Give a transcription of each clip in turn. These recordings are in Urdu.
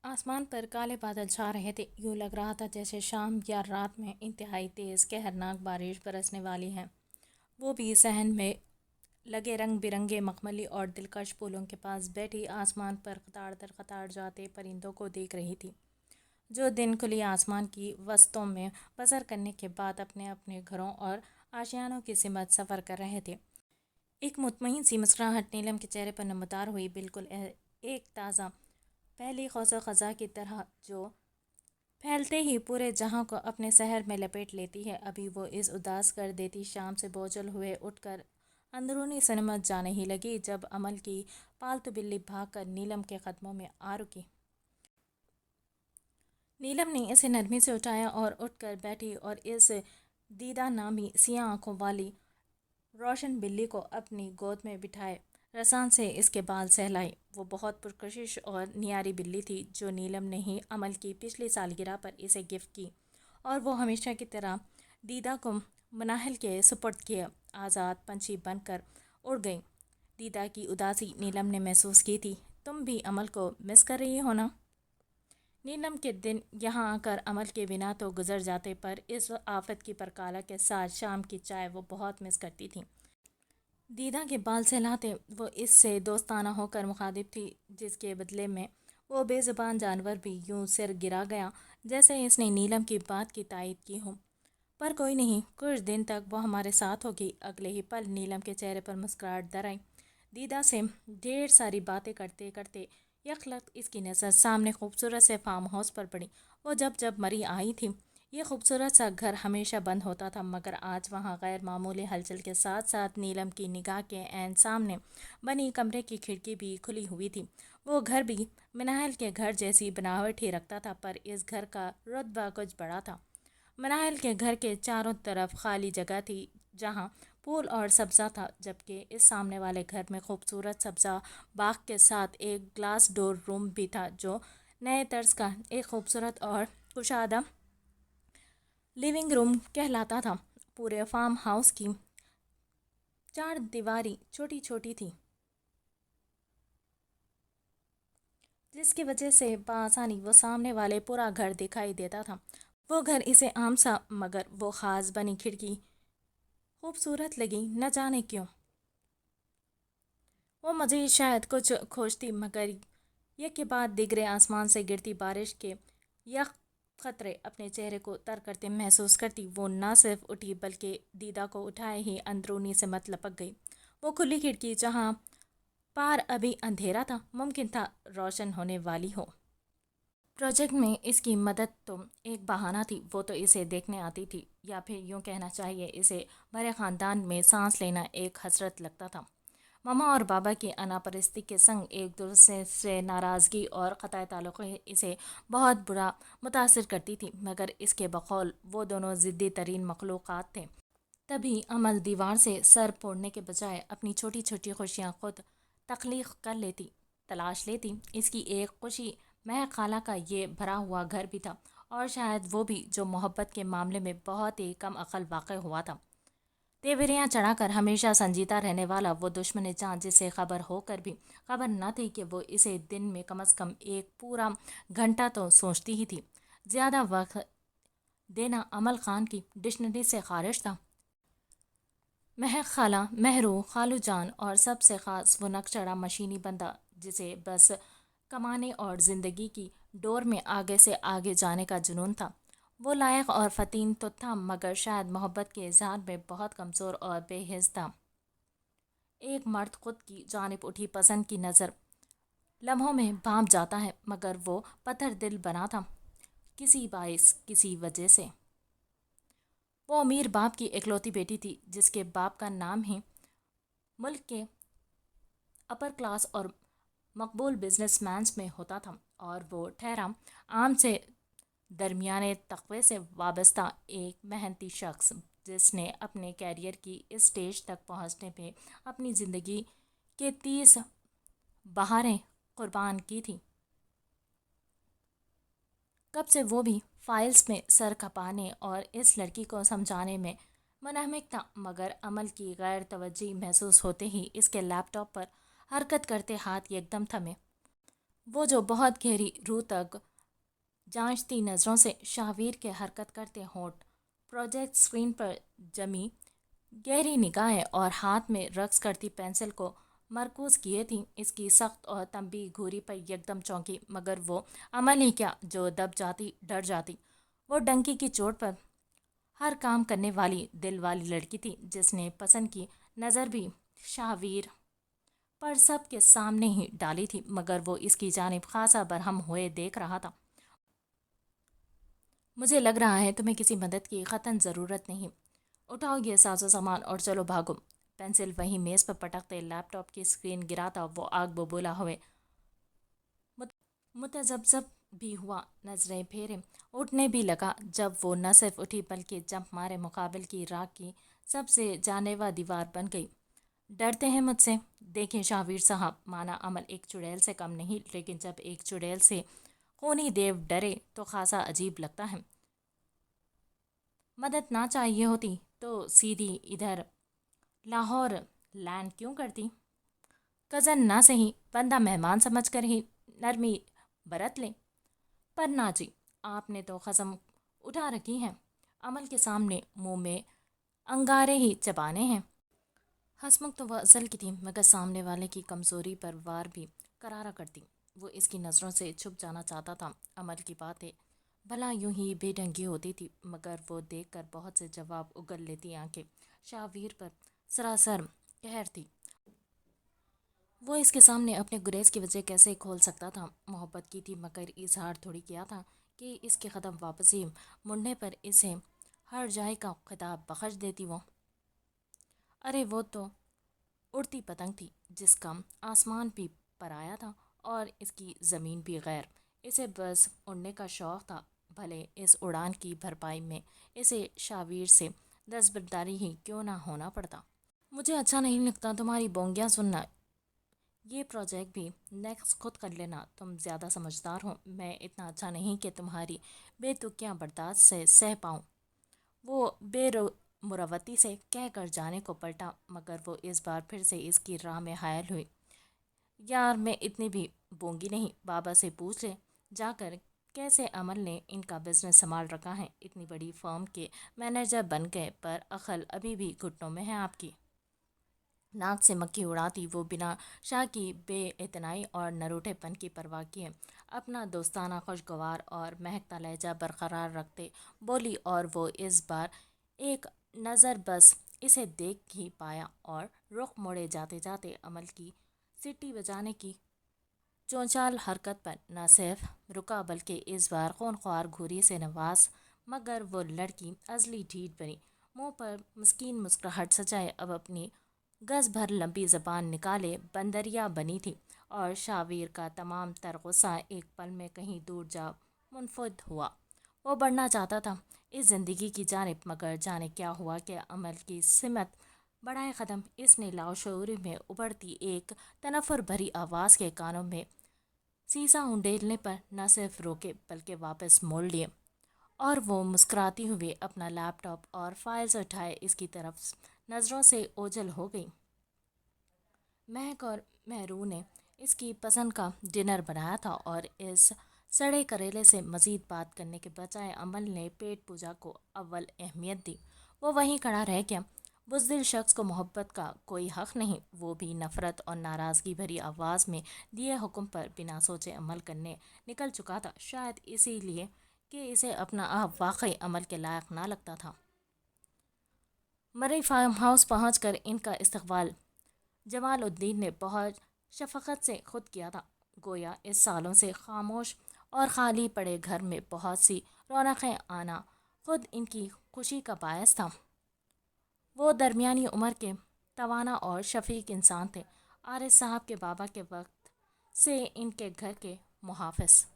آسمان پر کالے بادل چھا رہے تھے۔ یوں لگ رہا تھا جیسے شام یا رات میں انتہائی تیز قہرناک بارش برسنے والی ہے۔ وہ بھی صحن میں لگے رنگ برنگے مخملی اور دلکش پھولوں کے پاس بیٹھی آسمان پر قطار در قطار جاتے پرندوں کو دیکھ رہی تھی، جو دن کھلی آسمان کی وسطوں میں بسر کرنے کے بعد اپنے اپنے گھروں اور آشیانوں کی سمت سفر کر رہے تھے۔ ایک مطمئن سی مسکراہٹ نیلم کے چہرے پر نمودار ہوئی، بالکل ایک تازہ پہلی خزاں خزاں کی طرح جو پھیلتے ہی پورے جہاں کو اپنے سحر میں لپیٹ لیتی ہے۔ ابھی وہ اس اداس کر دیتی شام سے بوجھل ہوئے اٹھ کر اندرونی سنمت جانے ہی لگی جب امل کی پالتو بلی بھاگ کر نیلم کے قدموں میں آ رکی۔ نیلم نے اسے نرمی سے اٹھایا اور اٹھ کر بیٹھی اور اس دیدہ نامی سیاہ آنکھوں والی روشن بلی کو اپنی گود میں بٹھائے رسان سے اس کے بال سہلائی۔ وہ بہت پرکشش اور نیاری بلی تھی جو نیلم نے ہی امل کی پچھلی سالگرہ پر اسے گفٹ کی، اور وہ ہمیشہ کی طرح دیدہ کو مناہل کے سپرد کیے آزاد پنچھی بن کر اڑ گئی۔ دیدہ کی اداسی نیلم نے محسوس کی تھی۔ تم بھی امل کو مس کر رہی ہو نا؟ نیلم کے دن یہاں آ کر امل کے بنا تو گزر جاتے، پر اس آفت کی پرکالہ کے ساتھ شام کی چائے وہ بہت مس کرتی تھی۔ دیدہ کے بال سہلاتے وہ اس سے دوستانہ ہو کر مخاطب تھی، جس کے بدلے میں وہ بے زبان جانور بھی یوں سر گرا گیا جیسے اس نے نیلم کی بات کی تائید کی ہو۔ پر کوئی نہیں، کچھ دن تک وہ ہمارے ساتھ ہوگی۔ اگلے ہی پل نیلم کے چہرے پر مسکراہٹ در آئی۔ دیدہ سے ڈھیر ساری باتیں کرتے کرتے یکلخت اس کی نظر سامنے خوبصورت سے فارم ہاؤس پر پڑی۔ وہ جب مری آئی تھی یہ خوبصورت سا گھر ہمیشہ بند ہوتا تھا، مگر آج وہاں غیر معمولی ہلچل کے ساتھ ساتھ نیلم کی نگاہ کے عین سامنے بنی کمرے کی کھڑکی بھی کھلی ہوئی تھی۔ وہ گھر بھی مناہل کے گھر جیسی بناوٹ ہی رکھتا تھا، پر اس گھر کا رتبہ کچھ بڑا تھا۔ مناہل کے گھر کے چاروں طرف خالی جگہ تھی جہاں پھول اور سبزہ تھا، جبکہ اس سامنے والے گھر میں خوبصورت سبزہ باغ کے ساتھ ایک گلاس ڈور روم بھی تھا جو نئے طرز کا ایک خوبصورت اور کشادہ لیونگ روم کہلاتا تھا۔ پورے فارم ہاؤس کی چار دیواری چھوٹی چھوٹی تھی، جس کی وجہ سے بآسانی وہ سامنے والے پورا گھر دکھائی دیتا تھا۔ وہ گھر اسے عام سا مگر وہ خاص بنی کھڑکی خوبصورت لگی، نہ جانے کیوں۔ وہ مزید شاید کچھ کھوجتی، مگر یک کے بعد دیگرے آسمان سے گرتی بارش کے یک قطرے اپنے چہرے کو تر کرتے محسوس کرتی۔ وہ نہ صرف اٹھی بلکہ دیدہ کو اٹھائے ہی اندرونی سمت لپک گئی۔ وہ کھلی کھڑکی جہاں پار ابھی اندھیرا تھا ممکن تھا روشن ہونے والی ہو۔ پروجیکٹ میں اس کی مدد تو ایک بہانہ تھی، وہ تو اسے دیکھنے آتی تھی، یا پھر یوں کہنا چاہیے اسے بڑے خاندان میں سانس لینا ایک حسرت لگتا تھا۔ ماما اور بابا کی انا پرستی کے سنگ ایک دوسرے سے ناراضگی اور قطع تعلق اسے بہت برا متاثر کرتی تھی، مگر اس کے بقول وہ دونوں ضدی ترین مخلوقات تھے۔ تبھی امل دیوار سے سر پھوڑنے کے بجائے اپنی چھوٹی چھوٹی خوشیاں خود تخلیق کر لیتی، تلاش لیتی۔ اس کی ایک خوشی مہک خالہ کا یہ بھرا ہوا گھر بھی تھا، اور شاید وہ بھی جو محبت کے معاملے میں بہت ہی کم عقل واقع ہوا تھا۔ تیوریاں چڑھا کر ہمیشہ سنجیدہ رہنے والا وہ دشمن جان جسے خبر ہو کر بھی خبر نہ تھی کہ وہ اسے دن میں کم از کم ایک پورا گھنٹہ تو سوچتی ہی تھی۔ زیادہ وقت دینا امل خان کی ڈکشنری سے خارج تھا۔ مہک خالہ، مہرو، خالو جان اور سب سے خاص وہ نکچڑھا مشینی بندہ جسے بس کمانے اور زندگی کی ڈور میں آگے سے آگے جانے کا جنون تھا۔ وہ لائق اور فطین تو تھا، مگر شاید محبت کے اظہار میں بہت کمزور اور بے حس تھا۔ ایک مرد خود کی جانب اٹھی پسند کی نظر لمحوں میں بھانپ جاتا ہے، مگر وہ پتھر دل بنا تھا کسی باعث کسی وجہ سے۔ وہ امیر باپ کی اکلوتی بیٹی تھی، جس کے باپ کا نام ہی ملک کے اپر کلاس اور مقبول بزنس مینز میں ہوتا تھا، اور وہ ٹھہرا عام سے درمیانے طبقے سے وابستہ ایک محنتی شخص جس نے اپنے کیریئر کی اس سٹیج تک پہنچنے میں اپنی زندگی کے 30 بہاریں قربان کی تھیں۔ کب سے وہ بھی فائلز میں سر کھپانے اور اس لڑکی کو سمجھانے میں منہمک تھا، مگر امل کی غیر توجہی محسوس ہوتے ہی اس کے لیپ ٹاپ پر حرکت کرتے ہاتھ یکدم تھمے۔ وہ جو بہت گہری روح تک جانچتی نظروں سے شاہویر کے حرکت کرتے ہونٹ، پروجیکٹ اسکرین پر جمی گہری نگاہیں اور ہاتھ میں رقص کرتی پینسل کو مرکوز کیے تھیں، اس کی سخت اور تنبیہ گھوری پر یکدم چونکی، مگر وہ عمل ہی کیا جو دب جاتی، ڈر جاتی۔ وہ ڈنکی کی چوٹ پر ہر کام کرنے والی دل والی لڑکی تھی جس نے پسند کی نظر بھی شاہویر پر سب کے سامنے ہی ڈالی تھی، مگر وہ اس کی جانب خاصا برہم ہوئے دیکھ رہا تھا۔ مجھے لگ رہا ہے تمہیں کسی مدد کی قطعاً ضرورت نہیں، اٹھاؤ یہ ساز و سامان اور چلو بھاگو۔ پینسل وہیں میز پر پٹکتے لیپ ٹاپ کی اسکرین گراتا وہ آگ ببولا ہوئے متذبذب بھی ہوا، نظریں پھیرے، اٹھنے بھی لگا۔ جب وہ نہ صرف اٹھی بلکہ جمپ مارے مقابل کی راہ کی سب سے جانلیوا دیوار بن گئی۔ ڈرتے ہیں مجھ سے؟ دیکھیں شاہویر صاحب، مانا عمل ایک چڑیل سے کم نہیں، لیکن جب ایک چڑیل سے خونی دیو ڈرے تو خاصا عجیب لگتا ہے۔ مدد نہ چاہیے ہوتی تو سیدھی ادھر لاہور لینڈ کیوں کرتی؟ کزن نہ سہی، بندہ مہمان سمجھ کر ہی نرمی برت لیں۔ پر نہ جی، آپ نے تو قسم اٹھا رکھی ہے، عمل کے سامنے منہ میں انگارے ہی چبانے ہیں۔ ہنسمکھ تو وہ اصل کی تھی، مگر سامنے والے کی کمزوری پر وار بھی کرارا کرتی۔ وہ اس کی نظروں سے چھپ جانا چاہتا تھا۔ عمل کی باتیں بھلا یوں ہی بے ڈھنگی ہوتی تھی، مگر وہ دیکھ کر بہت سے جواب اگل لیتی آنکھیں شاہویر پر سراسر قہر تھی۔ وہ اس کے سامنے اپنے گریز کی وجہ کیسے کھول سکتا تھا؟ محبت کی تھی، مگر اظہار تھوڑی کیا تھا کہ اس کے قدم واپسی مڑنے پر اسے ہر جائے کا خطاب بخش دیتی وہ۔ ارے وہ تو اڑتی پتنگ تھی جس کا آسمان بھی پرایا تھا اور اس کی زمین بھی غیر، اسے بس اڑنے کا شوق تھا، بھلے اس اڑان کی بھرپائی میں اسے شاہویر سے دستبرداری ہی کیوں نہ ہونا پڑتا۔ مجھے اچھا نہیں لگتا تمہاری بونگیاں سننا، یہ پروجیکٹ بھی نیکسٹ خود کر لینا، تم زیادہ سمجھدار ہو، میں اتنا اچھا نہیں کہ تمہاری بے تکیاں برداشت سے سہ پاؤں۔ وہ بے مروتی سے کہہ کر جانے کو پلٹا، مگر وہ اس بار پھر سے اس کی راہ میں حائل ہوئی۔ یار میں اتنی بھی بونگی نہیں، بابا سے پوچھ لے جا کر کیسے عمل نے ان کا بزنس سنبھال رکھا ہے، اتنی بڑی فرم کے مینیجر بن گئے، پر عقل ابھی بھی گھٹنوں میں ہے آپ کی۔ ناک سے مکھی اڑاتی وہ بنا شاہ کی بے اعتنائی اور نروٹے پن کی پرواہ کیے اپنا دوستانہ خوشگوار اور مہکتا لہجہ برقرار رکھتے بولی، اور وہ اس بار ایک نظر بس اسے دیکھ ہی پایا اور رخ موڑے جاتے جاتے عمل کی سیٹی بجانے کی چونچال حرکت پر نہ صرف رکا بلکہ اس بار خونخوار گھوری سے نواز، مگر وہ لڑکی ازلی ڈھیٹ بنی، منہ پر مسکین مسکراہٹ سجائے اب اپنی گز بھر لمبی زبان نکالے بندریا بنی تھی، اور شاہویر کا تمام تر غصہ ایک پل میں کہیں دور جا منفرد ہوا۔ وہ بڑھنا چاہتا تھا اس زندگی کی جانب، مگر جانے کیا ہوا کہ عمل کی سمت بڑھائے قدم اس نے لاشعوری میں ابھرتی ایک تنفر بھری آواز کے کانوں میں سیسا انڈیلنے پر نہ صرف روکے بلکہ واپس موڑ لیے، اور وہ مسکراتی ہوئے اپنا لیپ ٹاپ اور فائلز اٹھائے اس کی طرف نظروں سے اوجھل ہو گئی۔ مہک اور مہرو نے اس کی پسند کا ڈنر بنایا تھا، اور اس سڑے کریلے سے مزید بات کرنے کے بجائے عمل نے پیٹ پوجا کو اول اہمیت دی۔ وہ وہیں کھڑا رہ گیا۔ بزدل شخص کو محبت کا کوئی حق نہیں، وہ بھی نفرت اور ناراضگی بھری آواز میں دیے حکم پر بنا سوچے عمل کرنے نکل چکا تھا، شاید اسی لیے کہ اسے اپنا آپ واقعی عمل کے لائق نہ لگتا تھا۔ مرئی فارم ہاؤس پہنچ کر ان کا استقبال جمال الدین نے بہت شفقت سے خود کیا تھا، گویا اس سالوں سے خاموش اور خالی پڑے گھر میں بہت سی رونقیں آنا خود ان کی خوشی کا باعث تھا۔ وہ درمیانی عمر کے توانا اور شفیق انسان تھے، عارض صاحب کے بابا کے وقت سے ان کے گھر کے محافظ۔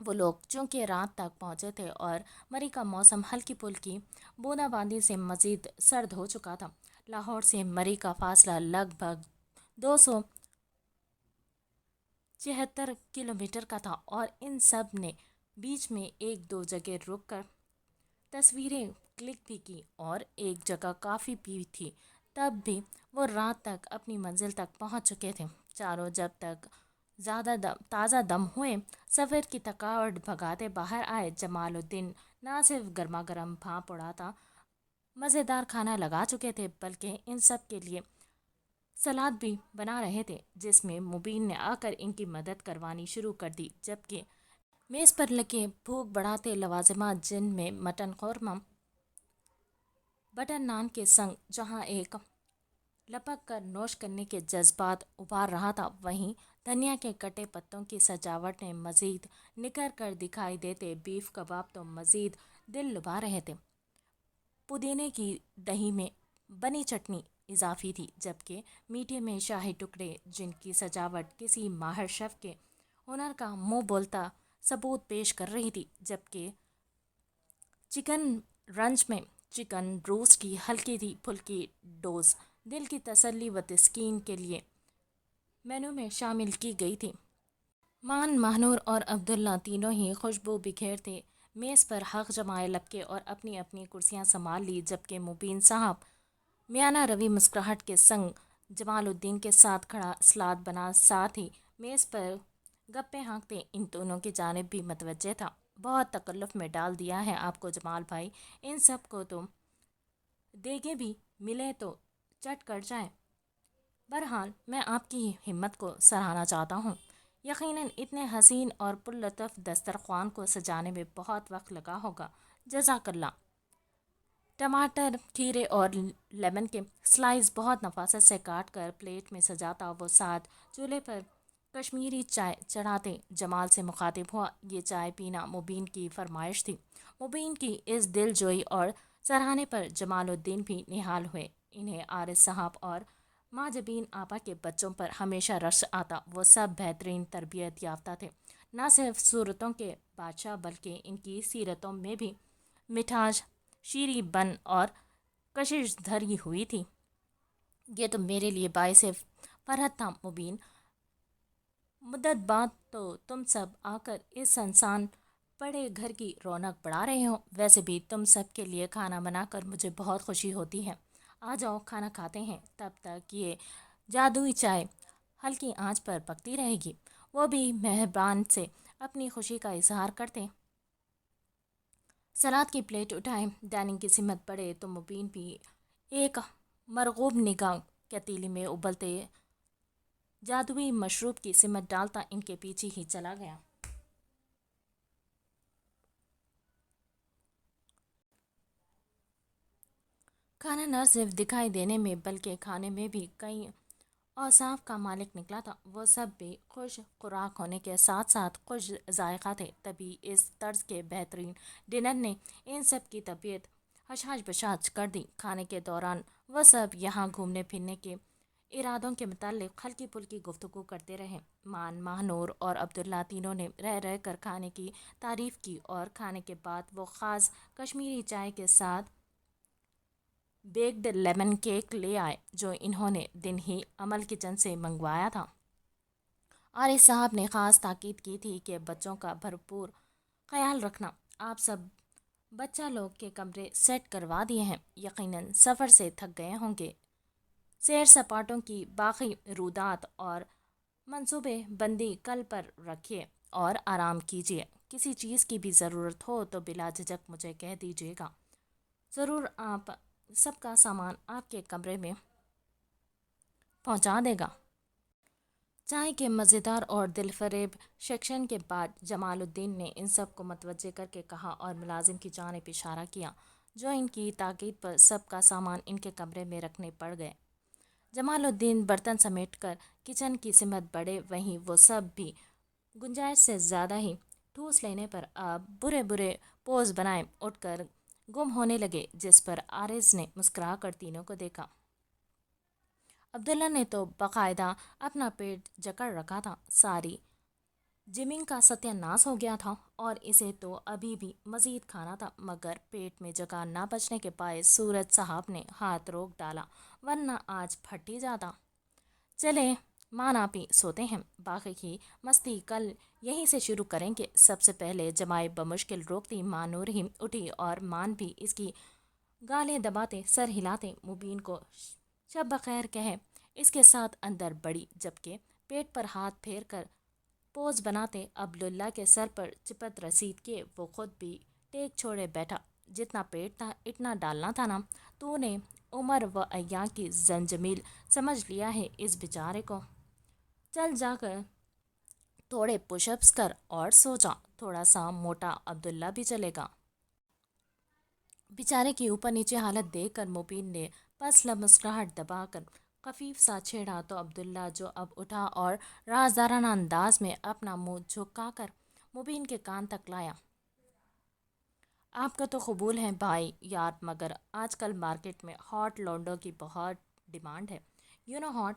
وہ لوگ چونکہ رات تک پہنچے تھے اور مری کا موسم ہلکی پھلکی بوندا باندی سے مزید سرد ہو چکا تھا۔ لاہور سے مری کا فاصلہ لگ بھگ 276 کلومیٹر کا تھا، اور ان سب نے بیچ میں ایک دو جگہ رک کر تصویریں کلک بھی کی اور ایک جگہ کافی پی تھی، تب بھی وہ رات تک اپنی منزل تک پہنچ چکے تھے۔ چاروں جب تک تازہ دم ہوئے سفر کی تھکاوٹ بھگاتے باہر آئے۔ جمال الدین نہ صرف گرما گرم بھاپ اڑاتا مزیدار کھانا لگا چکے تھے بلکہ ان سب کے لیے سلاد بھی بنا رہے تھے، جس میں مبین نے آ کر ان کی مدد کروانی شروع کر دی، جبکہ میز پر لگے بھوک بڑھاتے لوازمات جن میں مٹن قورمہ بٹر نان کے سنگ جہاں ایک لپک کر نوش کرنے کے جذبات ابھار رہا تھا، وہیں دھنیا کے کٹے پتوں کی سجاوٹ نے مزید نکھر کر دکھائی دیتے بیف کباب تو مزید دل لبھا رہے تھے۔ پودینے کی دہی میں بنی چٹنی اضافی تھی، جبکہ میٹھے میں شاہی ٹکڑے جن کی سجاوٹ کسی ماہر شیف کے ہنر کا منہ بولتا ثبوت پیش کر رہی تھی، جبکہ چکن رنچ میں چکن روسٹ کی ہلکی تھی پھلکی ڈوز دل کی تسلی و تسکین کے لیے مینو میں شامل کی گئی تھی۔ ماہنور اور عبداللہ تینوں ہی خوشبو بکھیرتے میز پر حق جمائے لپکے اور اپنی اپنی کرسیاں سنبھال لی، جبکہ مبین صاحب میانہ روی مسکراہٹ کے سنگ جمال الدین کے ساتھ کھڑا سلاد بنا ساتھ ہی میز پر گپے ہانکتے ان دونوں کی جانب بھی متوجہ تھا۔ بہت تکلف میں ڈال دیا ہے آپ کو جمال بھائی، ان سب کو تو دیگے بھی ملے تو چٹ کر جائیں۔ بہرحال میں آپ کی ہمت کو سراہنا چاہتا ہوں، یقیناً اتنے حسین اور پرلطف دسترخوان کو سجانے میں بہت وقت لگا ہوگا، جزاک اللہ۔ ٹماٹر، کھیرے اور لیمن کے سلائس بہت نفاست سے کاٹ کر پلیٹ میں سجاتا وہ ساتھ چولہے پر کشمیری چائے چڑھاتے جمال سے مخاطب ہوا۔ یہ چائے پینا مبین کی فرمائش تھی۔ مبین کی اس دل جوئی اور سراہنے پر جمال الدین بھی نہال ہوئے۔ انہیں عارض صاحب اور ماں جبین آپا کے بچوں پر ہمیشہ رشک آتا۔ وہ سب بہترین تربیت یافتہ تھے، نہ صرف صورتوں کے بادشاہ بلکہ ان کی سیرتوں میں بھی مٹھاس، شیریں بن اور کشش دھری ہوئی تھی۔ یہ تو میرے لیے باعث فرحت تھا مبین، مدت بعد تو تم سب آ کر اس سنسان پڑے گھر کی رونق بڑھا رہے ہو۔ ویسے بھی تم سب کے لیے کھانا بنا کر مجھے بہت خوشی ہوتی ہے۔ آ جاؤ کھانا کھاتے ہیں، تب تک یہ جادوئی چائے ہلکی آنچ پر پکتی رہے گی۔ وہ بھی مہربان سے اپنی خوشی کا اظہار کرتے سلاد کی پلیٹ اٹھائے ڈائننگ کی سمت بڑھے تو مبین بھی ایک مرغوب نگاہ کتیلی میں ابلتے جادوئی مشروب کی سمت ڈالتا ان کے پیچھے ہی چلا گیا۔ کھانا نہ صرف دکھائی دینے میں بلکہ کھانے میں بھی کئی اوصاف کا مالک نکلا تھا۔ وہ سب بھی خوش خوراک ہونے کے ساتھ ساتھ خوش ذائقہ تھے، تبھی اس طرز کے بہترین ڈنر نے ان سب کی طبیعت حشاش بشاش کر دی۔ کھانے کے دوران وہ سب یہاں گھومنے پھرنے کے ارادوں کے متعلق ہلکی پھلکی گفتگو کرتے رہے۔ ماہنور اور عبداللہ تینوں نے رہ رہ کر کھانے کی تعریف کی اور کھانے کے بعد وہ خاص کشمیری چائے کے ساتھ بیکڈ لیمن کیک لے آئے جو انہوں نے دن ہی عمل کچن سے منگوایا تھا۔ عارض صاحب نے خاص تاکید کی تھی کہ بچوں کا بھرپور خیال رکھنا۔ آپ سب بچہ لوگ کے کمرے سیٹ کروا دیے ہیں، یقیناً سفر سے تھک گئے ہوں گے۔ سیر سپاٹوں کی باقی رودات اور منصوبے بندی کل پر رکھیے اور آرام کیجیے۔ کسی چیز کی بھی ضرورت ہو تو بلا جھجک مجھے کہہ دیجیے گا، ضرور آپ سب کا سامان آپ کے کمرے میں پہنچا دے گا۔ چائے کے مزیدار اور دل فریب سیکشن کے بعد جمال الدین نے ان سب کو متوجہ کر کے کہا اور ملازم کی جانب اشارہ کیا جو ان کی تاکید پر سب کا سامان ان کے کمرے میں رکھنے پڑ گئے۔ جمال الدین برتن سمیٹ کر کچن کی سمت بڑھے، وہیں وہ سب بھی گنجائش سے زیادہ ہی ٹھوس لینے پر اب برے برے پوز بنائے اٹھ کر گم ہونے لگے، جس پر عارض نے مسکرا کر تینوں کو دیکھا۔ عبداللہ نے تو باقاعدہ اپنا پیٹ جکڑ رکھا تھا، ساری جمنگ کا ستیہ ناش ہو گیا تھا اور اسے تو ابھی بھی مزید کھانا تھا، مگر پیٹ میں جگہ نہ بچنے کے باعث سورج صاحب نے ہاتھ روک ڈالا، ورنہ آج پھٹ ہی جاتا۔ چلے مان آپی سوتے ہیں، باقی کی مستی کل یہیں سے شروع کریں گے۔ سب سے پہلے جمائی بمشکل روکتی ماں نورہیم اٹھی اور مان بھی اس کی گالیں دباتے سر ہلاتے مبین کو شب بخیر کہے اس کے ساتھ اندر بڑھی، جبکہ پیٹ پر ہاتھ پھیر کر پوز بناتے عبداللہ کے سر پر چپت رسید کے وہ خود بھی ٹیک چھوڑے بیٹھا۔ جتنا پیٹ تھا اتنا ڈالنا تھا نا، تو نے عمر و ایام کی زنجمیل سمجھ لیا ہے اس بیچارے کو۔ چل جا کر تھوڑے پش اپس کر اور سو جا، تھوڑا سا موٹا عبداللہ بھی چلے گا۔ بیچارے کی اوپر نیچے حالت دیکھ کر مبین نے پس لب مسکراہٹ دبا کر خفیف سا چھیڑا تو عبداللہ جو اب اٹھا اور رازدارانہ انداز میں اپنا منہ جھکا کر مبین کے کان تک لایا۔ آپ کا تو قبول ہے بھائی یار، مگر آج کل مارکیٹ میں ہاٹ لونڈوں کی بہت ڈیمانڈ ہے۔ ہاٹ؟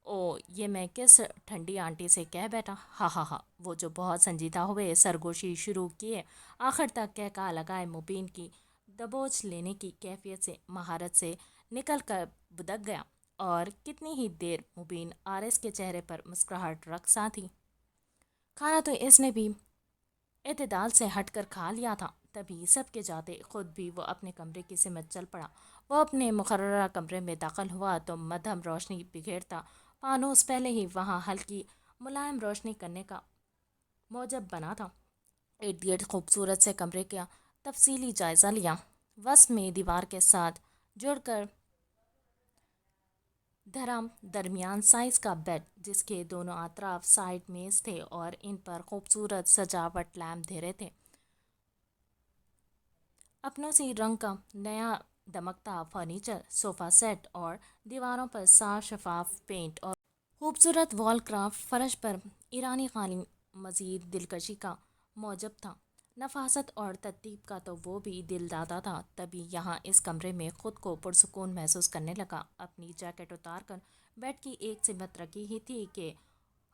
او یہ میں کس ٹھنڈی آنٹی سے کہہ بیٹھا۔ ہاں ہاں ہاں، وہ جو بہت سنجیدہ ہوئے سرگوشی شروع کیے، آخر تک کہا لگائے مبین کی دبوچ لینے کی کیفیت سے مہارت سے نکل کر بدک گیا، اور کتنی ہی دیر مبین آرس کے چہرے پر مسکراہٹ رقصاں تھی۔ کھانا تو اس نے بھی اعتدال سے ہٹ کر کھا لیا تھا، تبھی سب کے جاتے خود بھی وہ اپنے کمرے کی سمت چل پڑا۔ وہ اپنے مقررہ کمرے میں داخل ہوا تو مدھم روشنی بکھیرتا فانوس پہلے ہی وہاں ہلکی ملائم روشنی کرنے کا موجب بنا تھا۔ ارد گرد خوبصورت سے کمرے کا تفصیلی جائزہ لیا۔ وسط میں دیوار کے ساتھ جڑ کر دھرا درمیان سائز کا بیڈ، جس کے دونوں اطراف سائیڈ میز تھے اور ان پر خوبصورت سجاوٹ لیمپ دھرے تھے۔ اپنوں سی رنگ کا نیا دمکتا فرنیچر، صوفہ سیٹ اور دیواروں پر صاف شفاف پینٹ اور خوبصورت وال کرافٹ فرش پر ایرانی قالین مزید دلکشی کا موجب تھا۔ نفاست اور ترتیب کا تو وہ بھی دل دادا تھا۔ تبھی یہاں اس کمرے میں خود کو پرسکون محسوس کرنے لگا۔ اپنی جیکٹ اتار کر بیڈ کی ایک سمت رکھی ہی تھی کہ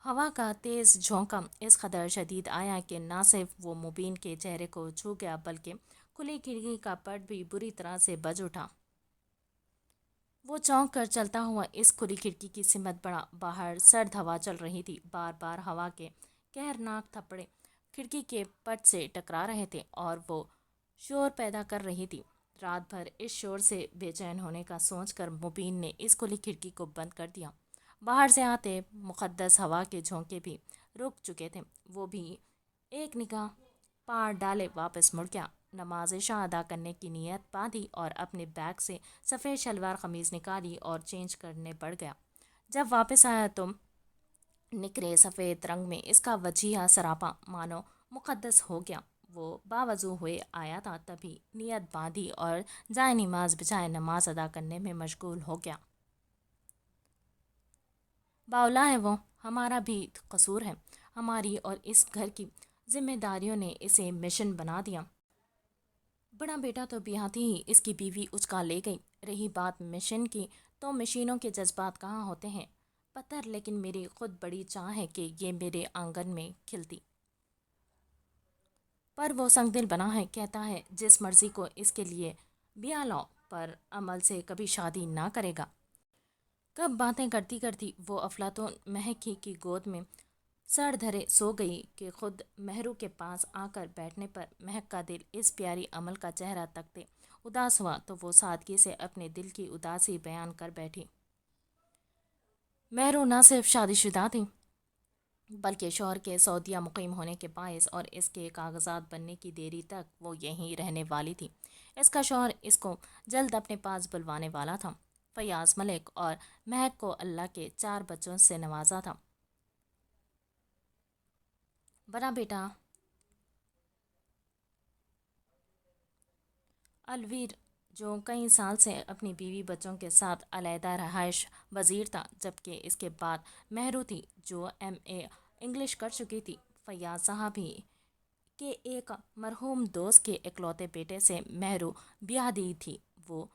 ہوا کا تیز جھونکا اس قدر شدید آیا کہ نہ صرف وہ مبین کے چہرے کو چھو گیا بلکہ کھلی کھڑکی کا پٹ بھی بری طرح سے بج اٹھا۔ وہ چونک کر چلتا ہوا اس کھلی کھڑکی کی سمت بڑھا۔ باہر سرد ہوا چل رہی تھی، بار بار ہوا کے قہرناک تھپڑے کھڑکی کے پٹ سے ٹکرا رہے تھے اور وہ شور پیدا کر رہی تھی۔ رات بھر اس شور سے بے چین ہونے کا سوچ کر مبین نے اس کھلی کھڑکی کو بند کر دیا۔ باہر سے آتے مقدس ہوا کے جھونکے بھی رک چکے تھے۔ وہ بھی ایک نگاہ پار ڈالے واپس مڑ گیا، نماز عشاء ادا کرنے کی نیت باندھی اور اپنے بیگ سے سفید شلوار قمیض نکالی اور چینج کرنے بڑھ گیا۔ جب واپس آیا تو نکرے سفید رنگ میں اس کا وجیہہ سراپا مانو مقدس ہو گیا۔ وہ باوضو ہوئے آیا تھا، تبھی نیت باندھی اور جائے نماز بچھائے نماز ادا کرنے میں مشغول ہو گیا۔ باولا ہے وہ، ہمارا بھی قصور ہے، ہماری اور اس گھر کی ذمہ داریوں نے اسے مشن بنا دیا۔ بڑا بیٹا تو بیاتی ہی اس کی بیوی اچکا لے گئی۔ رہی بات مشن کی، تو مشینوں کے جذبات کہاں ہوتے ہیں پتھر، لیکن میری خود بڑی چاہ ہے کہ یہ میرے آنگن میں کھلتی۔ پر وہ سنگ دل بنا ہے، کہتا ہے جس مرضی کو اس کے لیے بیاہ لاؤ، پر عمل سے کبھی شادی نہ کرے گا۔ کب باتیں کرتی کرتی وہ افلاطون مہک ہی کی گود میں سر دھرے سو گئی کہ خود مہرو کے پاس آ کر بیٹھنے پر مہک کا دل اس پیاری عمل کا چہرہ تکتے اداس ہوا تو وہ سادگی سے اپنے دل کی اداسی بیان کر بیٹھی۔ مہرو نہ صرف شادی شدہ تھی بلکہ شوہر کے سعودیہ مقیم ہونے کے باعث اور اس کے کاغذات بننے کی دیری تک وہ یہیں رہنے والی تھی۔ اس کا شوہر اس کو جلد اپنے پاس بلوانے والا تھا۔ فیاض ملک اور مہک کو اللہ کے 4 بچوں سے نوازا تھا۔ بڑا بیٹا الویر، جو کئی سال سے اپنی بیوی بچوں کے ساتھ علیحدہ رہائش پذیر تھا، جبکہ اس کے بعد مہرو تھی جو MA انگلش کر چکی تھی۔ فیاض صاحب ہی کے ایک مرحوم دوست کے اکلوتے بیٹے سے مہرو بیاہ دی تھی۔ وہ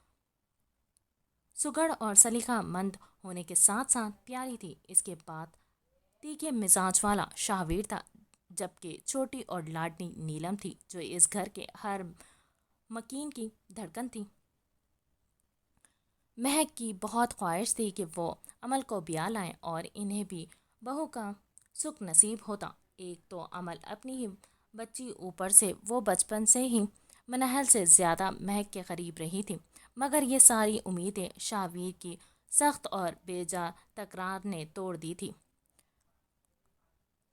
سگڑ اور سلیقہ مند ہونے کے ساتھ ساتھ پیاری تھی۔ اس کے بعد تیکھے مزاج والا شاہویر تھا، جبکہ چھوٹی اور لاڈلی نیلم تھی جو اس گھر کے ہر مکین کی دھڑکن تھی۔ مہک کی بہت خواہش تھی کہ وہ عمل کو بیاہ لائیں اور انہیں بھی بہو کا سکھ نصیب ہوتا۔ ایک تو عمل اپنی ہی بچی، اوپر سے وہ بچپن سے ہی منحل سے زیادہ مہک کے قریب رہی تھی، مگر یہ ساری امیدیں شاہویر کی سخت اور بے جا تکرار نے توڑ دی تھی۔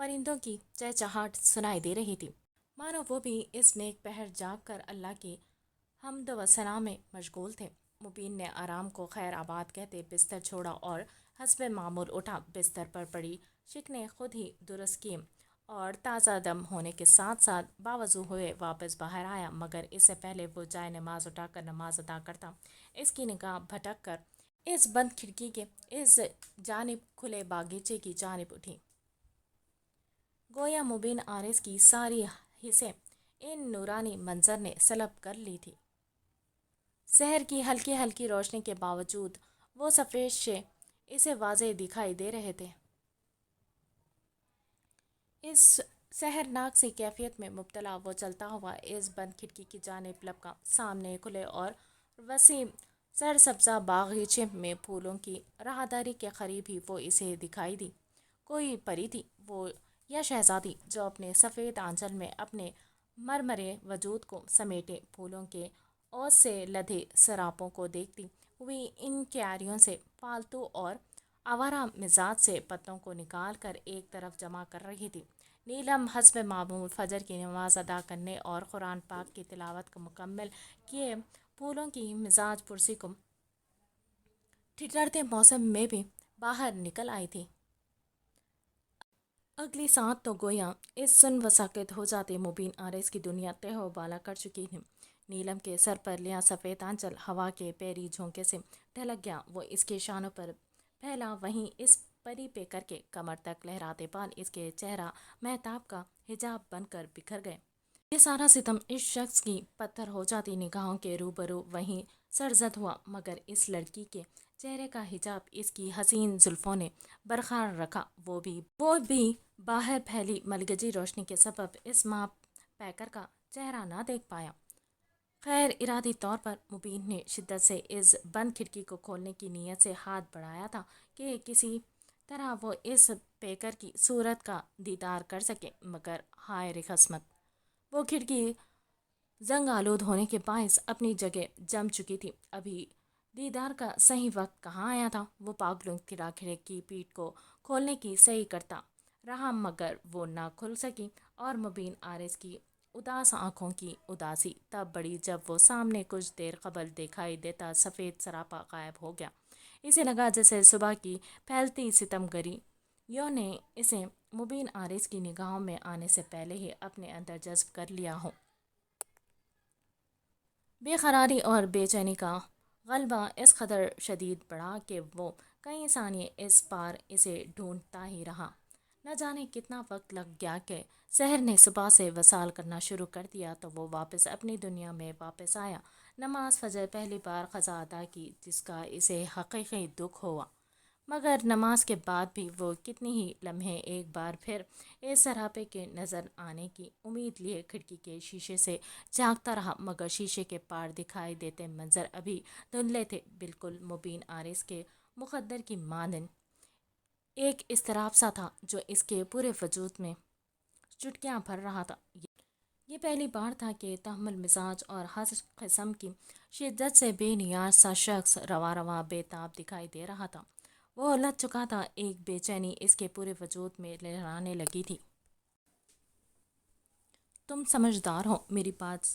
پرندوں کی چہچہاہٹ سنائی دے رہی تھی، مانو وہ بھی اس نیک پہر جاگ کر اللہ کی حمد و ثنا میں مشغول تھے۔ مبین نے آرام کو خیر آباد کہتے بستر چھوڑا اور حسب معمول اٹھا۔ بستر پر پڑی شکنیں خود ہی درست کی اور تازہ دم ہونے کے ساتھ ساتھ باوضو ہوئے واپس باہر آیا، مگر اس سے پہلے وہ جائے نماز اٹھا کر نماز ادا کرتا، اس کی نگاہ بھٹک کر اس بند کھڑکی کے اس جانب کھلے باغیچے کی جانب اٹھی۔ گویا مبین آرز کی ساری حسیں ان نورانی منظر نے سلب کر لی تھی۔ سحر کی ہلکی ہلکی روشنی کے باوجود وہ سفید شے اسے واضح دکھائی دے رہے تھے۔ اس سحرناک سی کیفیت میں مبتلا وہ چلتا ہوا اس بند کھڑکی کی جانب لپکا۔ سامنے کھلے اور وسیع سرسبزہ باغیچے میں پھولوں کی راہداری کے قریب ہی وہ اسے دکھائی دی۔ کوئی پری تھی وہ یا شہزادی جو اپنے سفید آنچل میں اپنے مرمرے وجود کو سمیٹے پھولوں کے اوت سے لدے سراپوں کو دیکھتی ہوئی ان کیاریوں سے فالتو اور آوارہ مزاج سے پتوں کو نکال کر ایک طرف جمع کر رہی تھی۔ نیلم حسب معمول فجر کی نماز ادا کرنے اور قرآن پاک کی تلاوت کو مکمل کیے پھولوں کی مزاج پرسی کو ٹھٹھرتے موسم میں بھی باہر نکل آئی تھی۔ اگلی سانت تو گویا اس سن و ساکت ہو جاتے مبین آرز کی دنیا تہ و بالا کر چکی تھی۔ نیلم کے سر پر لیا سفید آنچل ہوا کے پیری جھونکے سے ڈھلک گیا، وہ اس کے شانوں پر پھیلا، وہیں اس پری پہ کر کے کمر تک لہراتے بال اس کے چہرہ مہتاب کا حجاب بن کر بکھر گئے۔ یہ سارا ستم اس شخص کی پتھر ہو جاتی نگاہوں کے روبرو وہیں سرزد ہوا، مگر اس لڑکی کے چہرے کا حجاب اس کی حسین زلفوں نے برقرار رکھا۔ وہ بھی باہر پھیلی ملگجی روشنی کے سبب اس ماں پیکر کا چہرہ نہ دیکھ پایا۔ غیر ارادی طور پر مبین نے شدت سے اس بند کھڑکی کو کھولنے کی نیت سے ہاتھ بڑھایا تھا کہ کسی طرح وہ اس پیکر کی صورت کا دیدار کر سکے، مگر ہائے رے قسمت! وہ کھڑکی زنگ آلود ہونے کے باعث اپنی جگہ جم چکی تھی۔ ابھی دیدار کا صحیح وقت کہاں آیا تھا؟ وہ پاگلوں کی طرح کھڑکی پیٹ کو کھولنے کی سعی کرتا رہا، مگر وہ نہ کھل سکی، اور مبین آرز کی اداس آنکھوں کی اداسی تب بڑھی جب وہ سامنے کچھ دیر قبل دکھائی دیتا سفید سراپا غائب ہو گیا۔ اسے لگا جیسے صبح کی پھیلتی ستم گریوں نے اسے مبین آرز کی نگاہوں میں آنے سے پہلے ہی اپنے اندر جذب کر لیا ہو۔ بے قراری اور بے چینی کا غلبہ اس قدر شدید بڑھا کہ وہ کئی ثانیے اس پار اسے ڈھونڈتا ہی رہا۔ نہ جانے کتنا وقت لگ گیا کہ سحر نے صبح سے وصال کرنا شروع کر دیا تو وہ واپس اپنی دنیا میں واپس آیا۔ نماز فجر پہلی بار قضا ادا کی جس کا اسے حقیقی دکھ ہوا، مگر نماز کے بعد بھی وہ کتنی ہی لمحے ایک بار پھر اس سراپے کے نظر آنے کی امید لیے کھڑکی کے شیشے سے جھانکتا رہا، مگر شیشے کے پار دکھائی دیتے منظر ابھی دھندلے تھے، بالکل مبین آرز کے مقدر کی مانند ایک اضطراب سا تھا جو اس کے پورے وجود میں چٹکیاں بھر رہا تھا۔ یہ پہلی بار تھا کہ تحمل مزاج اور ہر قسم کی شدت سے بے نیاز سا شخص رواں رواں بے تاب دکھائی دے رہا تھا۔ وہ الجھ چکا تھا، ایک بے چینی اس کے پورے وجود میں لہرانے لگی تھی۔ تم سمجھدار ہو، میری بات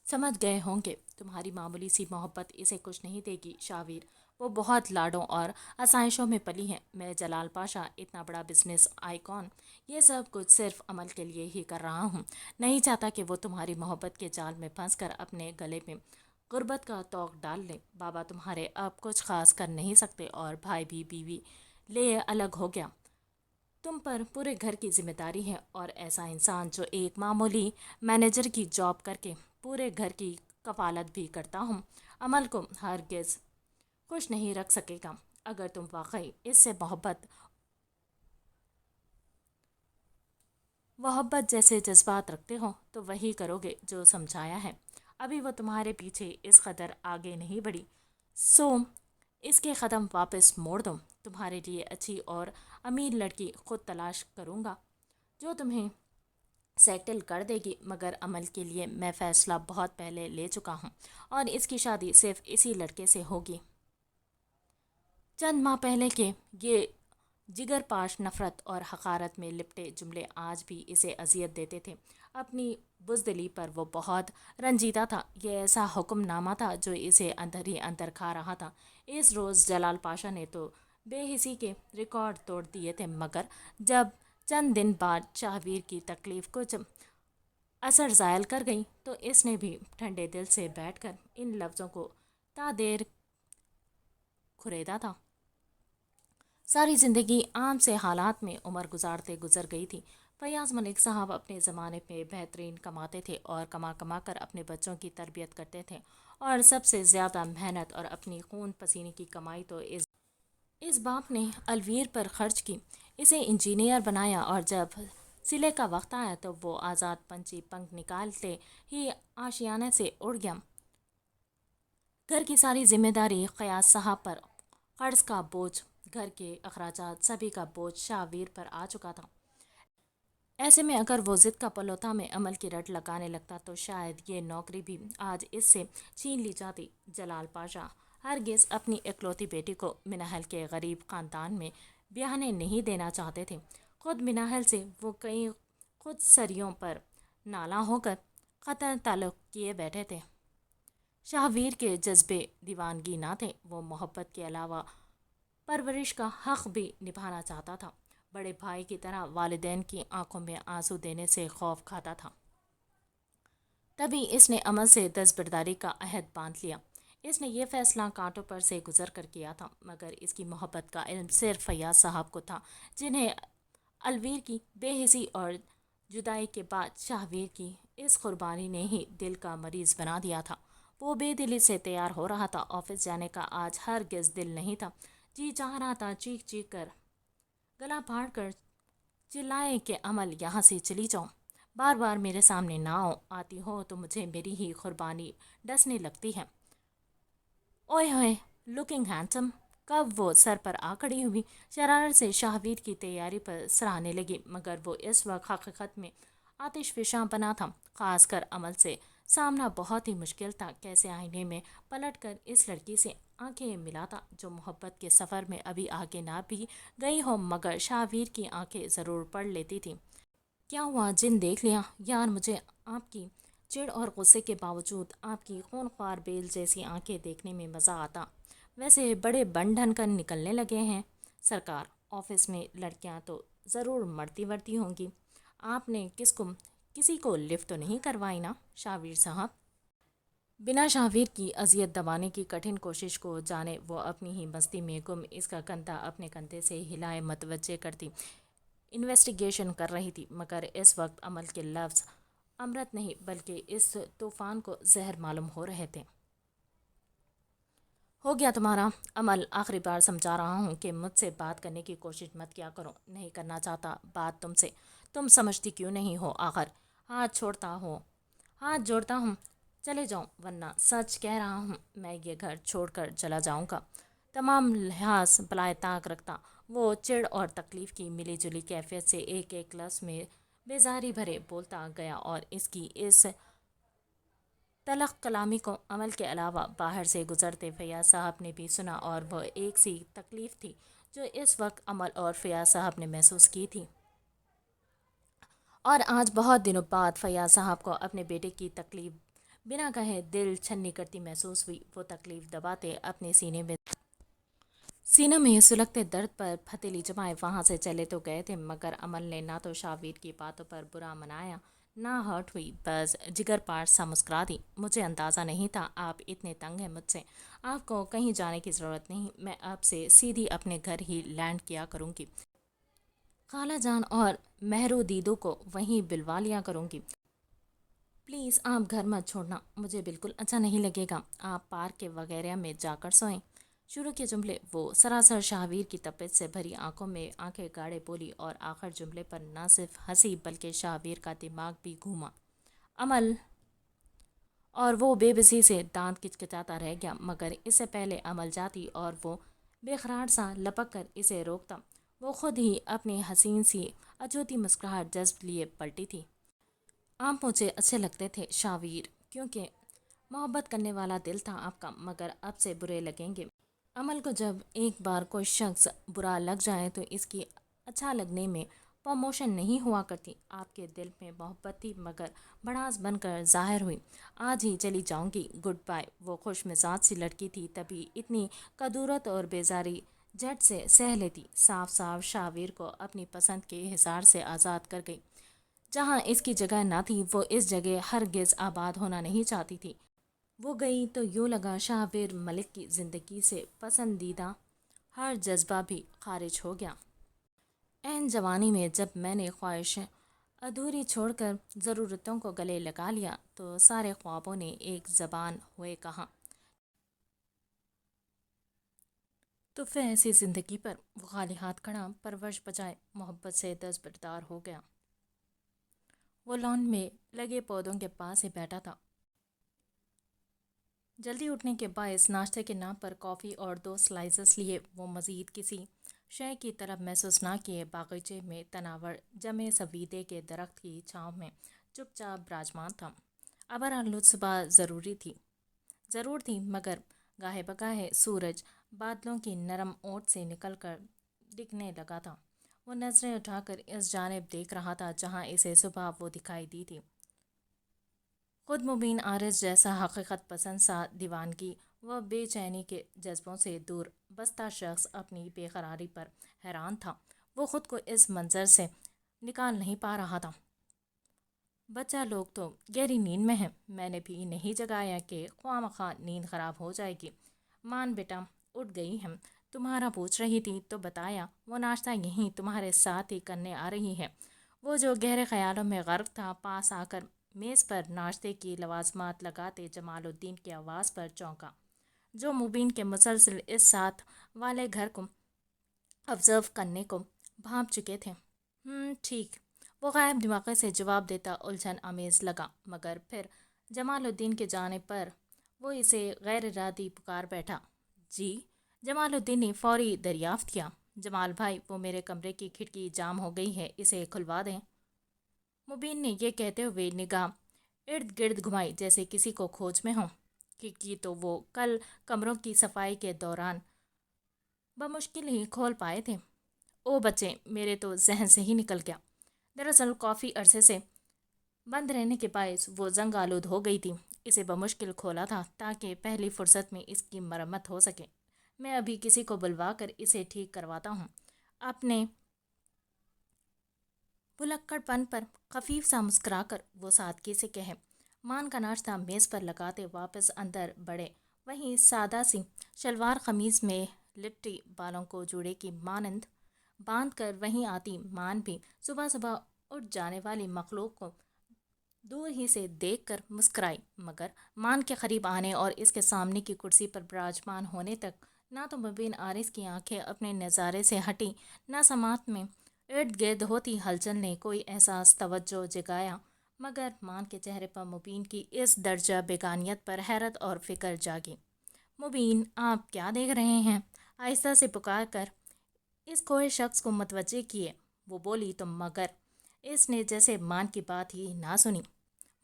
سمجھ گئے ہوں گے۔ تمہاری معمولی سی محبت اسے کچھ نہیں دے گی شاویر، وہ بہت لاڈوں اور آسائشوں میں پلی ہے۔ میں جلال پاشا، اتنا بڑا بزنس آئیکن، یہ سب کچھ صرف عمل کے لیے ہی کر رہا ہوں، نہیں چاہتا کہ وہ تمہاری محبت کے جال میں پھنس کر اپنے گلے میں غربت کا طوق ڈال لے۔ بابا تمہارے اب کچھ خاص کر نہیں سکتے اور بھائی بھی بیوی لے الگ ہو گیا۔ تم پر پورے گھر کی ذمہ داری ہے، اور ایسا انسان جو ایک معمولی مینیجر کی جاب کر کے پورے گھر کی کفالت بھی کرتا ہوں، عمل کو ہرگز خوش نہیں رکھ سکے گا۔ اگر تم واقعی اس سے محبت جیسے جذبات رکھتے ہو تو وہی کرو گے جو سمجھایا ہے۔ ابھی وہ تمہارے پیچھے اس قدر آگے نہیں بڑھی، سو اس کے قدم واپس موڑ دو۔ تمہارے لیے اچھی اور امیر لڑکی خود تلاش کروں گا جو تمہیں سیٹل کر دے گی، مگر عمل کے لیے میں فیصلہ بہت پہلے لے چکا ہوں، اور اس کی شادی صرف اسی لڑکے سے ہوگی۔ چند ماہ پہلے کے یہ جگر پاش نفرت اور حقارت میں لپٹے جملے آج بھی اسے اذیت دیتے تھے۔ اپنی بزدلی پر وہ بہت رنجیدہ تھا۔ یہ ایسا حکم نامہ تھا جو اسے اندر ہی اندر کھا رہا تھا۔ اس روز جلال پاشا نے تو بے حسی کے ریکارڈ توڑ دیے تھے، مگر جب چند دن بعد شاہویر کی تکلیف کچھ اثر زائل کر گئی تو اس نے بھی ٹھنڈے دل سے بیٹھ کر ان لفظوں کو تا دیر کھریدا تھا۔ ساری زندگی عام سے حالات میں عمر گزارتے گزر گئی تھی۔ فیاض ملک صاحب اپنے زمانے میں بہترین کماتے تھے اور کما کر اپنے بچوں کی تربیت کرتے تھے، اور سب سے زیادہ محنت اور اپنی خون پسینے کی کمائی تو اس باپ نے الویر پر خرچ کی، اسے انجینئر بنایا، اور جب سلے کا وقت آیا تو وہ آزاد پنچھی پنکھ نکالتے ہی آشیانے سے اڑ گیا۔ گھر کی ساری ذمہ داری قیاس صاحب پر، قرض کا بوجھ، گھر کے اخراجات، سبھی کا بوجھ شاہویر پر آ چکا تھا۔ ایسے میں اگر وہ ضد کا پلوتھا میں عمل کی رٹ لگانے لگتا تو شاید یہ نوکری بھی آج اس سے چھین لی جاتی۔ جلال پاشا ہرگز اپنی اکلوتی بیٹی کو منہل کے غریب خاندان میں بیاہنے نہیں دینا چاہتے تھے۔ خود منہل سے وہ کئی خود سریوں پر نالاں ہو کر قطع تعلق کیے بیٹھے تھے۔ شاہویر کے جذبے دیوانگی نہ تھے، وہ محبت کے علاوہ پرورش کا حق بھی نبھانا چاہتا تھا۔ بڑے بھائی کی طرح والدین کی آنکھوں میں آنسو دینے سے خوف کھاتا تھا۔ تبھی اس نے عمل سے دستبرداری کا عہد باندھ لیا۔ اس نے یہ فیصلہ کانٹوں پر سے گزر کر کیا تھا، مگر اس کی محبت کا علم صرف فیاض صاحب کو تھا، جنہیں الویر کی بے حسی اور جدائی کے بعد شاہویر کی اس قربانی نے ہی دل کا مریض بنا دیا تھا۔ وہ بے دلی سے تیار ہو رہا تھا۔ آفس جانے کا آج ہرگز دل نہیں تھا۔ جی چاہ رہا تھا چیخ چیخ کر، گلا پھاڑ کر چلائے کہ عمل یہاں سے چلی جاؤ، بار بار میرے سامنے نہ آتی ہو تو مجھے میری ہی قربانی ڈسنے لگتی ہے۔ اوئے ہوئے، لکنگ ہینڈسم۔ کب وہ سر پر آ کھڑی ہوئی، شرارت سے شاہویر کی تیاری پر سراہنے لگی، مگر وہ اس وقت حقیقت میں آتش فشاں بنا تھا۔ خاص کر عمل سے سامنا بہت ہی مشکل تھا۔ کیسے آئینے میں پلٹ کر اس لڑکی سے آنکھیں ملاتا جو محبت کے سفر میں ابھی آگے نہ بھی گئی ہو، مگر شاہویر کی آنکھیں ضرور پڑھ لیتی تھی۔ کیا ہوا، جن دیکھ لیا؟ یار، مجھے آپ کی چڑ اور غصے کے باوجود آپ کی خون خوار بیل جیسی آنکھیں دیکھنے میں مزہ آتا۔ ویسے بڑے بن ڈھن کر نکلنے لگے ہیں سرکار۔ آفس میں لڑکیاں تو ضرور مرتی ورتی ہوں گی۔ آپ نے کسی کو لفٹ تو نہیں کروائی نا شاہویر صاحب؟ بنا شاہویر کی اذیت دبانے کی کٹھن کوشش کو جانے وہ اپنی ہی مستی میں گم اس کا کندھا اپنے کندھے سے ہلائے متوجہ کرتی انویسٹیگیشن کر رہی تھی، مگر اس وقت عمل کے لفظ امرت نہیں بلکہ اس طوفان کو زہر معلوم ہو رہے تھے۔ ہو گیا تمہارا؟ عمل، آخری بار سمجھا رہا ہوں کہ مجھ سے بات کرنے کی کوشش مت کیا کرو۔ نہیں کرنا چاہتا بات تم سے، تم سمجھتی کیوں نہیں ہو آخر؟ ہاتھ جوڑتا ہوں، چلے جاؤں، ورنہ سچ کہہ رہا ہوں میں یہ گھر چھوڑ کر چلا جاؤں گا۔ تمام لحاظ بالائے طاق رکھتا وہ چڑ اور تکلیف کی ملی جلی کیفیت سے ایک ایک لفظ میں بیزاری بھرے بولتا گیا، اور اس کی اس تلخ کلامی کو عمل کے علاوہ باہر سے گزرتے فیاض صاحب نے بھی سنا، اور وہ ایک سی تکلیف تھی جو اس وقت عمل اور فیاض صاحب نے محسوس کی تھی۔ اور آج بہت دنوں بعد فیاض صاحب کو اپنے بیٹے کی تکلیف بنا کہے دل چھنی کرتی محسوس ہوئی۔ وہ تکلیف دباتے اپنے سینہ میں سلگتے درد پر پھتیلی جمائے وہاں سے چلے تو گئے تھے، مگر عمل نے نہ تو شاہویر کی باتوں پر برا منایا نہ ہرٹ ہوئی، بس جگر پاٹ سا مسکرا دی۔ مجھے اندازہ نہیں تھا آپ اتنے تنگ ہیں مجھ سے۔ آپ کو کہیں جانے کی ضرورت نہیں، میں اب سے سیدھی اپنے گھر ہی لینڈ کیا کروں گی۔ خالہ جان اور مہرو دیدو کو وہیں بلوا لیا کروں گی۔ پلیز آپ گھر مت چھوڑنا، مجھے بالکل اچھا نہیں لگے گا۔ آپ پارک کے وغیرہ میں جا کر سوئیں۔ شروع کے جملے وہ سراسر شاہویر کی تپش سے بھری آنکھوں میں آنکھیں گاڑے بولی، اور آخر جملے پر نہ صرف ہنسی بلکہ شاہویر کا دماغ بھی گھوما۔ عمل، اور وہ بے بسی سے دانت کچکچاتا رہ گیا، مگر اس سے پہلے عمل جاتی اور وہ بے قرار سا لپک کر اسے روکتا، وہ خود ہی اپنی حسین سی اچھوتی مسکراہٹ جذب لیے پلٹی تھی۔ آپ مجھے اچھے لگتے تھے شاہویر، کیونکہ محبت کرنے والا دل تھا آپ کا، مگر اب سے برے لگیں گے۔ عمل کو جب ایک بار کوئی شخص برا لگ جائے تو اس کی اچھا لگنے میں پروموشن نہیں ہوا کرتی۔ آپ کے دل میں محبت تھی مگر بڑاس بن کر ظاہر ہوئی۔ آج ہی چلی جاؤں گی، گڈ بائے۔ وہ خوش مزاج سی لڑکی تھی، تبھی اتنی کدورت اور بیزاری جھٹ سے سہ لیتی۔ صاف صاف شاویر کو اپنی پسند کے حصار سے آزاد کر گئی۔ جہاں اس کی جگہ نہ تھی وہ اس جگہ ہرگز آباد ہونا نہیں چاہتی تھی۔ وہ گئی تو یوں لگا شاہویر ملک کی زندگی سے پسندیدہ ہر جذبہ بھی خارج ہو گیا۔ عین جوانی میں جب میں نے خواہشیں ادھوری چھوڑ کر ضرورتوں کو گلے لگا لیا تو سارے خوابوں نے ایک زبان ہوئے کہا۔ تو پھر ایسی زندگی پر وہ خالی ہاتھ کھڑا پرورش بجائے محبت سے دستبردار ہو گیا۔ وہ لان میں لگے پودوں کے پاس ہی بیٹھا تھا۔ جلدی اٹھنے کے باعث ناشتے کے نام پر کافی اور 2 سلائسز لیے وہ مزید کسی شے کی طلب محسوس نہ کیے باغیچے میں تناور جمے سویدے کے درخت کی چھاؤں میں چپ چاپ براجمان تھا۔ ابرآلود صبح ضرور تھی مگر گاہے بگاہے سورج بادلوں کی نرم اوٹ سے نکل کر دکھنے لگا تھا۔ وہ نظریں اٹھا کر اس جانب دیکھ رہا تھا جہاں اسے صبح وہ دکھائی دی تھی۔ خود مبین عارض جیسا حقیقت پسند سا دیوانگی و بے چینی کے جذبوں سے دور بستہ شخص اپنی بے قراری پر حیران تھا۔ وہ خود کو اس منظر سے نکال نہیں پا رہا تھا۔ بچہ لوگ تو گہری نیند میں ہیں، میں نے بھی نہیں جگایا کہ خواہ مخواہ نیند خراب ہو جائے گی۔ مان بیٹا اٹھ گئی ہیں، تمہارا پوچھ رہی تھی تو بتایا، وہ ناشتہ یہیں تمہارے ساتھ ہی کرنے آ رہی ہے۔ وہ جو گہرے خیالوں میں غرق تھا پاس آ کر میز پر ناشتے کی لوازمات لگاتے جمال الدین کی آواز پر چونکا، جو مبین کے مسلسل اس ساتھ والے گھر کو آبزرو کرنے کو بھانپ چکے تھے۔ ٹھیک، وہ غائب دماغے سے جواب دیتا الجھن آمیز لگا، مگر پھر جمال الدین کی جانب پر وہ اسے غیر ارادی پکار بیٹھا۔ جی؟ جمال الدین نے فوری دریافت کیا۔ جمال بھائی، وہ میرے کمرے کی کھڑکی جام ہو گئی ہے، اسے کھلوا دیں؟ مبین نے یہ کہتے ہوئے نگاہ ارد گرد گھمائی جیسے کسی کو کھوج میں ہو۔ کھڑکی تو وہ کل کمروں کی صفائی کے دوران بمشکل ہی کھول پائے تھے۔ او بچے، میرے تو ذہن سے ہی نکل گیا۔ دراصل کافی عرصے سے بند رہنے کے باعث وہ زنگ آلود ہو گئی تھی۔ اسے بمشکل کھولا تھا تاکہ پہلی فرصت میں اس کی مرمت ہو سکے۔ میں ابھی کسی کو بلوا کر اسے ٹھیک کرواتا ہوں۔ اپنے بھلکڑ پن پر خفیف سا مسکرا کر وہ سادگی سے کہے۔ مان کا ناشتہ میز پر لگاتے واپس اندر بڑھے۔ وہیں سادہ سی شلوار قمیض میں لپٹی بالوں کو جوڑے کی مانند باندھ کر وہیں آتی مان بھی صبح صبح اٹھ جانے والی مخلوق کو دور ہی سے دیکھ کر مسکرائی، مگر مان کے قریب آنے اور اس کے سامنے کی کرسی پر براجمان ہونے تک نہ تو مبین عارض کی آنکھیں اپنے نظارے سے ہٹی، نہ سماعت میں ارد گرد ہوتی ہلچل نے کوئی احساس توجہ جگایا، مگر مان کے چہرے پر مبین کی اس درجہ بیگانیت پر حیرت اور فکر جاگی۔ مبین، آپ کیا دیکھ رہے ہیں؟ آہستہ سے پکار کر اس کھوئے شخص کو متوجہ کیے وہ بولی تو مگر اس نے جیسے مان کی بات ہی نہ سنی۔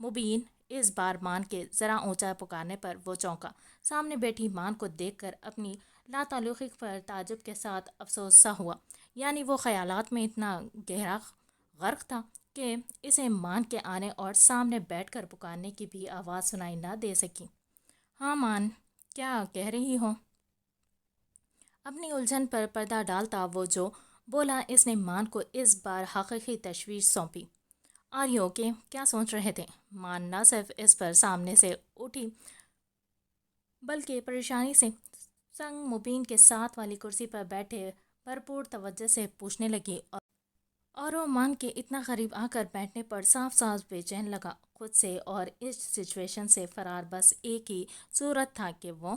مبین، اس بار مان کے ذرا اونچا پکارنے پر وہ چونکا۔ سامنے بیٹھی مان کو دیکھ کر اپنی لاتعلقی پر تعجب کے ساتھ افسوس سا ہوا، یعنی وہ خیالات میں اتنا گہرا غرق تھا کہ اسے مان کے آنے اور سامنے بیٹھ کر پکارنے کی بھی آواز سنائی نہ دے سکی۔ ہاں مان، کیا کہہ رہی ہو؟ اپنی الجھن پر پردہ ڈالتا وہ جو بولا، اس نے مان کو اس بار حقیقی تشویش سونپی۔ Are you okay? کیا سوچ رہے تھے؟ مان نہ صرف اس پر سامنے سے اٹھی بلکہ پریشانی سے سنگ مبین کے ساتھ والی کرسی پر بیٹھے بھرپور توجہ سے پوچھنے لگی، اور وہ مان کے اتنا قریب آ کر بیٹھنے پر صاف صاف بے چین لگا خود سے اور اس سچویشن سے فرار۔ بس ایک ہی صورت تھا کہ وہ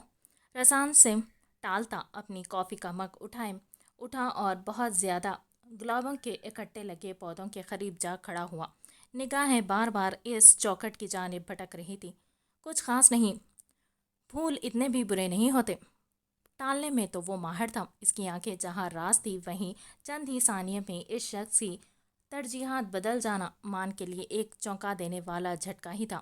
رسان سے ٹالتا اپنی کافی کا مگ اٹھا اور بہت زیادہ گلابوں کے اکٹھے لگے پودوں کے قریب جا کھڑا ہوا۔ نگاہیں بار بار اس چوکھٹ کی جانب بھٹک رہی تھی۔ کچھ خاص نہیں، پھول اتنے بھی برے نہیں ہوتے۔ ٹالنے میں تو وہ ماہر تھا۔ اس کی آنکھیں جہاں راست تھی وہیں چند ہی ثانیے میں اس شخص کی ترجیحات بدل جانا مان کے لیے ایک چونکا دینے والا جھٹکا ہی تھا۔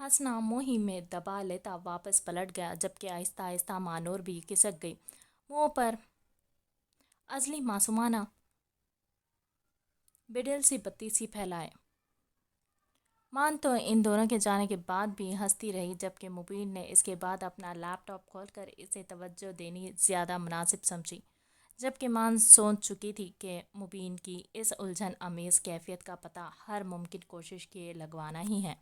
ہنسنا موہی میں دبا لیتا واپس پلٹ گیا، جبکہ آہستہ آہستہ مانور بھی کھسک گئی، منہ پر ازلی معصومانہ بڑیل سی بتی سی پھیلائے۔ مان تو ان دونوں کے جانے کے بعد بھی ہنستی رہی، جبکہ مبین نے اس کے بعد اپنا لیپ ٹاپ کھول کر اسے توجہ دینی زیادہ مناسب سمجھی، جبکہ مان سوچ چکی تھی کہ مبین کی اس الجھن آمیز کیفیت کا پتہ ہر ممکن کوشش کیے لگوانا ہی ہے۔